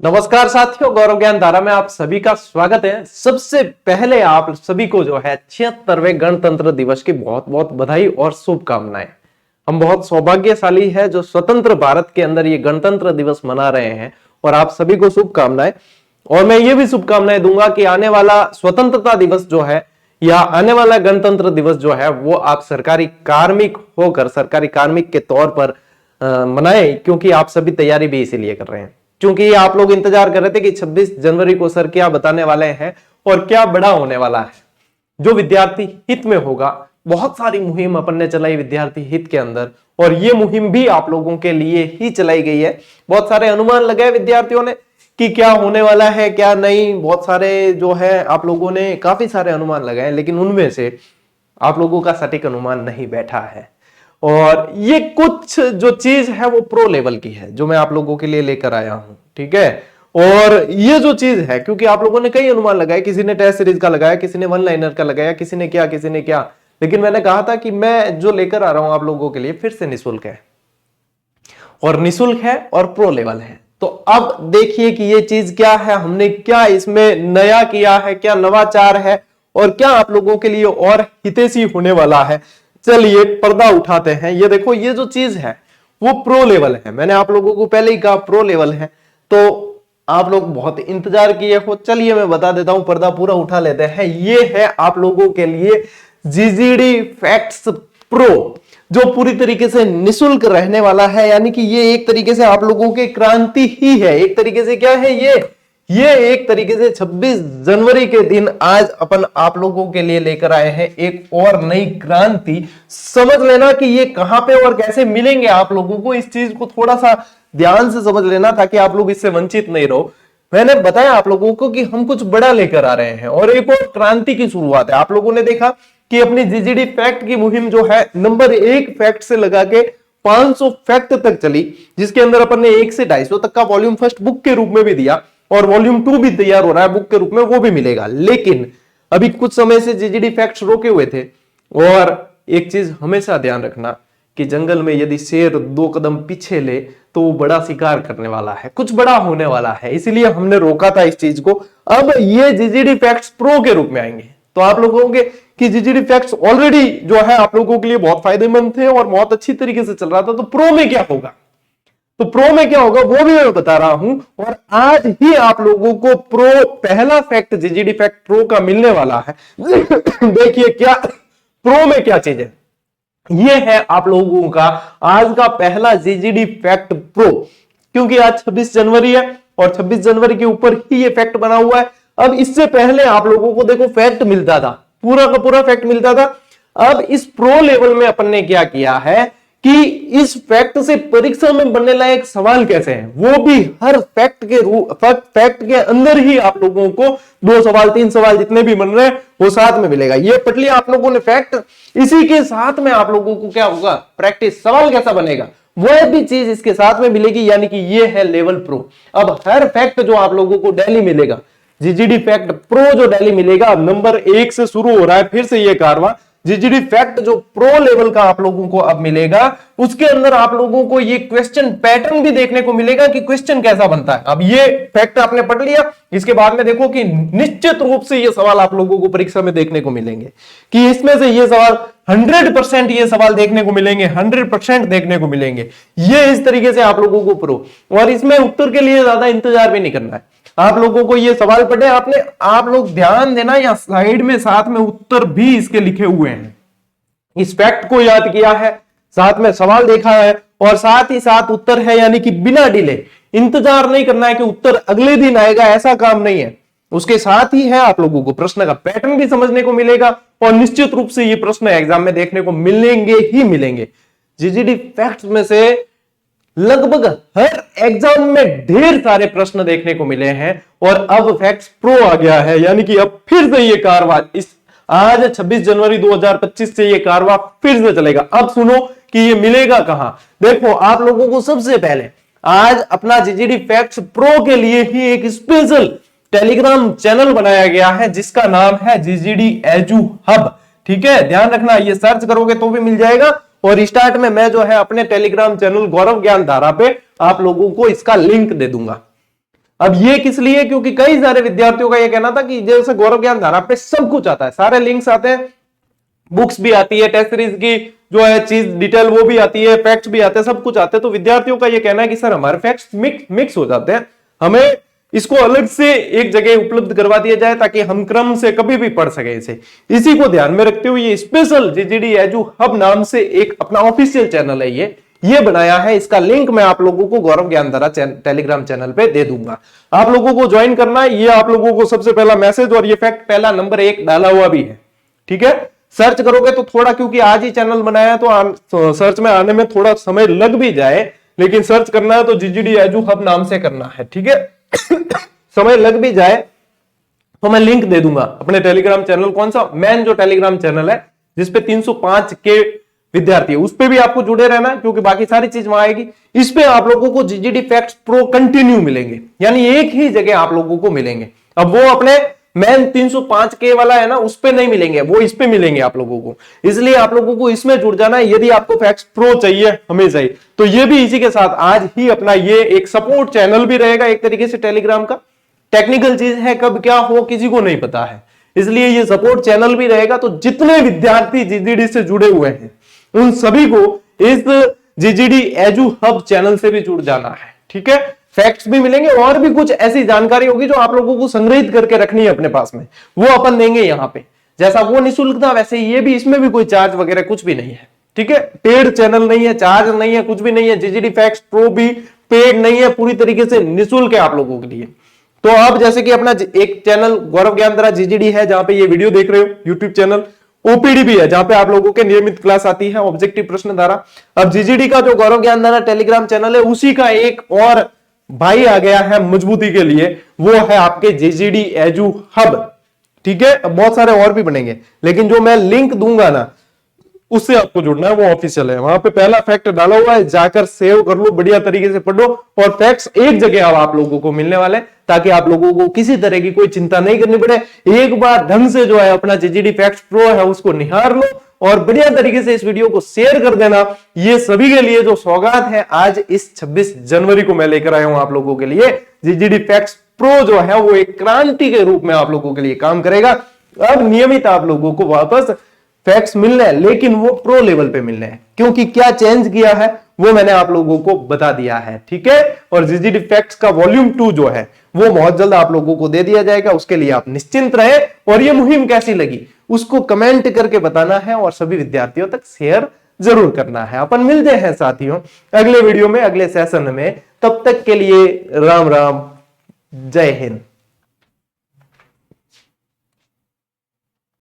नमस्कार साथियों, गौरव ज्ञान धारा में आप सभी का स्वागत है। सबसे पहले आप सभी को जो है 76वें गणतंत्र दिवस की बहुत बहुत बधाई और शुभकामनाएं। हम बहुत सौभाग्यशाली है जो स्वतंत्र भारत के अंदर ये गणतंत्र दिवस मना रहे हैं और आप सभी को शुभकामनाएं। और मैं ये भी शुभकामनाएं दूंगा कि आने वाला स्वतंत्रता दिवस जो है या आने वाला गणतंत्र दिवस जो है वो आप सरकारी कार्मिक होकर सरकारी कार्मिक के तौर पर मनाएं, क्योंकि आप सभी तैयारी भी इसीलिए कर रहे हैं। क्योंकि आप लोग इंतजार कर रहे थे कि 26 जनवरी को सर क्या बताने वाले हैं और क्या बड़ा होने वाला है जो विद्यार्थी हित में होगा। बहुत सारी मुहिम अपन ने चलाई विद्यार्थी हित के अंदर और ये मुहिम भी आप लोगों के लिए ही चलाई गई है। बहुत सारे अनुमान लगाए विद्यार्थियों ने कि क्या होने वाला है क्या नहीं। बहुत सारे जो है आप लोगों ने काफी सारे अनुमान लगाए, लेकिन उनमें से आप लोगों का सटीक अनुमान नहीं बैठा है। और ये कुछ जो चीज है वो प्रो लेवल की है जो मैं आप लोगों के लिए लेकर आया हूं, ठीक है। और ये जो चीज है, क्योंकि आप लोगों ने कई अनुमान लगाए, किसी ने टेस्ट सीरीज का लगाया, किसी ने वन लाइनर का लगाया, किसी ने क्या, लेकिन मैंने कहा था कि मैं जो लेकर आ रहा हूं आप लोगों के लिए फिर से निःशुल्क है और निःशुल्क है और प्रो लेवल है। तो अब देखिए कि ये चीज क्या है, हमने क्या इसमें नया किया है, क्या नवाचार है और क्या आप लोगों के लिए और हितैषी होने वाला है। चलिए पर्दा उठाते हैं। ये देखो, ये जो चीज है वो प्रो लेवल है। मैंने आप लोगों को पहले ही कहा प्रो लेवल है, तो आप लोग बहुत इंतजार किए हो। चलिए मैं बता देता हूं, पर्दा पूरा उठा लेते हैं। ये है आप लोगों के लिए जीजीडी फैक्ट्स प्रो, जो पूरी तरीके से निःशुल्क रहने वाला है। यानी कि ये एक तरीके से आप लोगों की क्रांति ही है। एक तरीके से क्या है ये एक तरीके से 26 जनवरी के दिन आज अपन आप लोगों के लिए लेकर आए हैं एक और नई क्रांति। समझ लेना कि ये कहां पे और कैसे मिलेंगे आप लोगों को। इस चीज को थोड़ा सा ध्यान से समझ लेना ताकि आप लोग इससे वंचित नहीं रहो। मैंने बताया आप लोगों को कि हम कुछ बड़ा लेकर आ रहे हैं और एक और क्रांति की शुरुआत है। आप लोगों ने देखा कि अपनी जीजीडी फैक्ट की मुहिम जो है नंबर 1 फैक्ट से लगा के 500 फैक्ट तक चली, जिसके अंदर अपन ने 1 से 250 तक का वॉल्यूम फर्स्ट बुक के रूप में भी दिया और वॉल्यूम 2 भी तैयार हो रहा है बुक के रूप में, वो भी मिलेगा। लेकिन अभी कुछ समय से जीजीडी फैक्ट्स रोके हुए थे। और एक चीज हमेशा ध्यान रखना कि जंगल में यदि शेर 2 कदम पीछे ले तो वो बड़ा शिकार करने वाला है, कुछ बड़ा होने वाला है, इसलिए हमने रोका था इस चीज को। अब ये जीजीडी फैक्ट्स प्रो के रूप में आएंगे तो आप लोग कहोगे कि जीजीडी फैक्ट्स ऑलरेडी जो है आप लोगों के लिए बहुत फायदेमंद थे और बहुत अच्छी तरीके से चल रहा था, तो प्रो में क्या होगा। तो प्रो में क्या होगा वो भी मैं बता रहा हूं। और आज ही आप लोगों को प्रो पहला फैक्ट जीजीडी फैक्ट प्रो का मिलने वाला है। देखिए क्या प्रो में क्या चीज है। ये है आप लोगों का आज का पहला जीजीडी फैक्ट प्रो, क्योंकि आज 26 जनवरी है और 26 जनवरी के ऊपर ही ये फैक्ट बना हुआ है। अब इससे पहले आप लोगों को देखो फैक्ट मिलता था, पूरा का पूरा फैक्ट मिलता था। अब इस प्रो लेवल में अपन ने क्या किया है कि इस फैक्ट से परीक्षा में बनने लायक सवाल कैसे हैं, वो भी हर फैक्ट के अंदर ही आप लोगों को 2 सवाल 3 सवाल जितने भी बन रहे हैं वो साथ में मिलेगा। ये पढ़ लिया आप लोगों ने फैक्ट, इसी के साथ में आप लोगों को क्या होगा प्रैक्टिस, सवाल कैसा बनेगा वह भी चीज इसके साथ में मिलेगी। यानी कि ये है लेवल प्रो। अब हर फैक्ट जो आप लोगों को डेली मिलेगा, जीजीडी फैक्ट प्रो जो डेली मिलेगा, अब नंबर 1 से शुरू हो रहा है फिर से ये कारवां। जीजीडी फैक्ट जो प्रो लेवल का आप लोगों को अब मिलेगा, उसके अंदर आप लोगों को ये क्वेश्चन पैटर्न भी देखने को मिलेगा कि क्वेश्चन कैसा बनता है। अब ये फैक्ट आपने पढ़ लिया, इसके बाद में देखो कि निश्चित रूप से ये सवाल आप लोगों को परीक्षा में देखने को मिलेंगे कि इसमें से ये सवाल 100% ये सवाल देखने को मिलेंगे, 100% देखने को मिलेंगे। ये इस तरीके से आप लोगों को प्रो, और इसमें उत्तर के लिए ज्यादा इंतजार भी नहीं करना है। आप लोगों को ये सवाल पढ़े आपने, आप लोग ध्यान देना, या स्लाइड में साथ में उत्तर भी इसके लिखे हुए हैं। इस फैक्ट को याद किया है, साथ में सवाल देखा है और साथ ही साथ उत्तर है। यानी कि बिना डिले, इंतजार नहीं करना है कि उत्तर अगले दिन आएगा, ऐसा काम नहीं है। उसके साथ ही है आप लोगों को प्रश्न का पैटर्न भी समझने को मिलेगा और निश्चित रूप से ये प्रश्न एग्जाम में देखने को मिलेंगे ही मिलेंगे। जीजीडी फैक्ट्स में से लगभग हर एग्जाम में ढेर सारे प्रश्न देखने को मिले हैं और अब फैक्ट्स प्रो आ गया है। यानी कि अब फिर से ये कारवां इस आज 26 जनवरी 2025 से ये कारवां फिर से चलेगा। अब सुनो कि ये मिलेगा कहां। देखो आप लोगों को सबसे पहले आज अपना जीजीडी फैक्ट्स प्रो के लिए ही एक स्पेशल टेलीग्राम चैनल बनाया गया है जिसका नाम है जीजीडी एजू हब। ठीक है, ध्यान रखना, ये सर्च करोगे तो भी मिल जाएगा। और स्टार्ट में मैं जो है अपने टेलीग्राम चैनल गौरव ज्ञान धारा पे आप लोगों को इसका लिंक दे दूंगा। अब ये किस लिए, क्योंकि कई सारे विद्यार्थियों का ये कहना था कि जैसे गौरव ज्ञान धारा पे सब कुछ आता है, सारे लिंक्स आते हैं, बुक्स भी आती है, टेस्ट सीरीज की जो है चीज डिटेल वो भी आती है, फैक्ट्स भी आते हैं, सब कुछ आते हैं। तो विद्यार्थियों का ये कहना है कि सर हमारे फैक्ट्स मिक्स हो जाते हैं, हमें इसको अलग से एक जगह उपलब्ध करवा दिया जाए ताकि हम क्रम से कभी भी पढ़ सके इसे। इसी को ध्यान में रखते हुए ये स्पेशल जीजीडी एजू हब नाम से एक अपना ऑफिशियल चैनल है ये बनाया है। इसका लिंक मैं आप लोगों को गौरव ज्ञानधारा टेलीग्राम चैनल पे दे दूंगा, आप लोगों को ज्वाइन करना है। ये आप लोगों को सबसे पहला मैसेज, और ये फैक्ट पहला नंबर 1 डाला हुआ भी है, ठीक है। सर्च करोगे तो थोड़ा, क्योंकि आज ही चैनल बनाया तो सर्च में आने में थोड़ा समय लग भी जाए, लेकिन सर्च करना है तो जीजीडी एजू हब नाम से करना है, ठीक है। समय लग भी जाए तो मैं लिंक दे दूंगा अपने टेलीग्राम चैनल, कौन सा मेन जो टेलीग्राम चैनल है जिसपे 305 के विद्यार्थी है, उस पे भी आपको जुड़े रहना है क्योंकि बाकी सारी चीज वहां आएगी। इस पे आप लोगों को जीजीडी फैक्ट्स प्रो कंटिन्यू मिलेंगे, यानी एक ही जगह आप लोगों को मिलेंगे। अब वो अपने मेन 305 के वाला है ना, उस पे नहीं मिलेंगे, वो इस पे मिलेंगे आप लोगों को, इसलिए आप लोगों को इसमें जुड़ जाना है। यदि आपको फैक्ट्स प्रो चाहिए हमेशा ही, तो ये भी इसी के साथ आज ही अपना ये एक सपोर्ट चैनल भी रहेगा एक तरीके से टेलीग्राम का। टेक्निकल चीज है, कब क्या हो किसी को नहीं पता है, इसलिए ये सपोर्ट चैनल भी रहेगा। तो जितने विद्यार्थी जीजीडी से जुड़े हुए हैं उन सभी को इस जीजीडी एजू हब चैनल से भी जुड़ जाना है, ठीक है। फैक्ट्स भी मिलेंगे और भी कुछ ऐसी जानकारी होगी जो आप लोगों को संग्रहित करके रखनी है अपने पास में, वो अपन देंगे यहाँ पे। जैसा वो निःशुल्क था वैसे ये भी, इसमें भी कोई चार्ज वगैरह कुछ भी नहीं है, ठीक है। पेड चैनल नहीं है, चार्ज नहीं है, कुछ भी नहीं है। जीजीडी फैक्ट्स प्रो भी पेड नहीं है, पूरी तरीके से निःशुल्क है आप लोगों के लिए। तो आप जैसे कि अपना एक चैनल गौरव ज्ञानधारा जीजीडी है जहां पे ये वीडियो देख रहे हो, यूट्यूब चैनल ओपीडी भी है जहां पे आप लोगों के नियमित क्लास आती है, ऑब्जेक्टिव प्रश्न धारा। अब जीजीडी का जो गौरव ज्ञानधारा टेलीग्राम चैनल है उसी का एक और भाई आ गया है मजबूती के लिए, वो है आपके जीजीडी एजू हब, ठीक है। बहुत सारे और भी बनेंगे, लेकिन जो मैं लिंक दूंगा ना उससे आपको जुड़ना है, वो ऑफिशियल है। वहां पे पहला फैक्ट डाला हुआ है, जाकर सेव कर लो, बढ़िया तरीके से पढ़ो, और फैक्ट्स एक जगह अब आप लोगों को मिलने वाले, ताकि आप लोगों को किसी तरह की कोई चिंता नहीं करनी पड़े। एक बार ढंग से जो है अपना जीजीडी फैक्ट्स प्रो है उसको निहार लो और बढ़िया तरीके से इस वीडियो को शेयर कर देना। ये सभी के लिए जो सौगात है आज इस 26 जनवरी को मैं लेकर आया हूं आप लोगों के लिए। जीजीडी फैक्ट्स प्रो जो है वो एक क्रांति के रूप में आप लोगों के लिए काम करेगा। अब नियमित आप लोगों को वापस फैक्ट्स मिलने हैं, लेकिन वो प्रो लेवल पे मिलने हैं, क्योंकि क्या चेंज किया है वो मैंने आप लोगों को बता दिया है, ठीक है। और जीजीडी फैक्ट्स का वॉल्यूम 2 जो है वो बहुत जल्द आप लोगों को दे दिया जाएगा, उसके लिए आप निश्चिंत रहे। और ये मुहिम कैसी लगी उसको कमेंट करके बताना है और सभी विद्यार्थियों तक शेयर जरूर करना है। अपन मिलते हैं साथियों अगले वीडियो में, अगले सेशन में। तब तक के लिए राम राम, जय हिंद।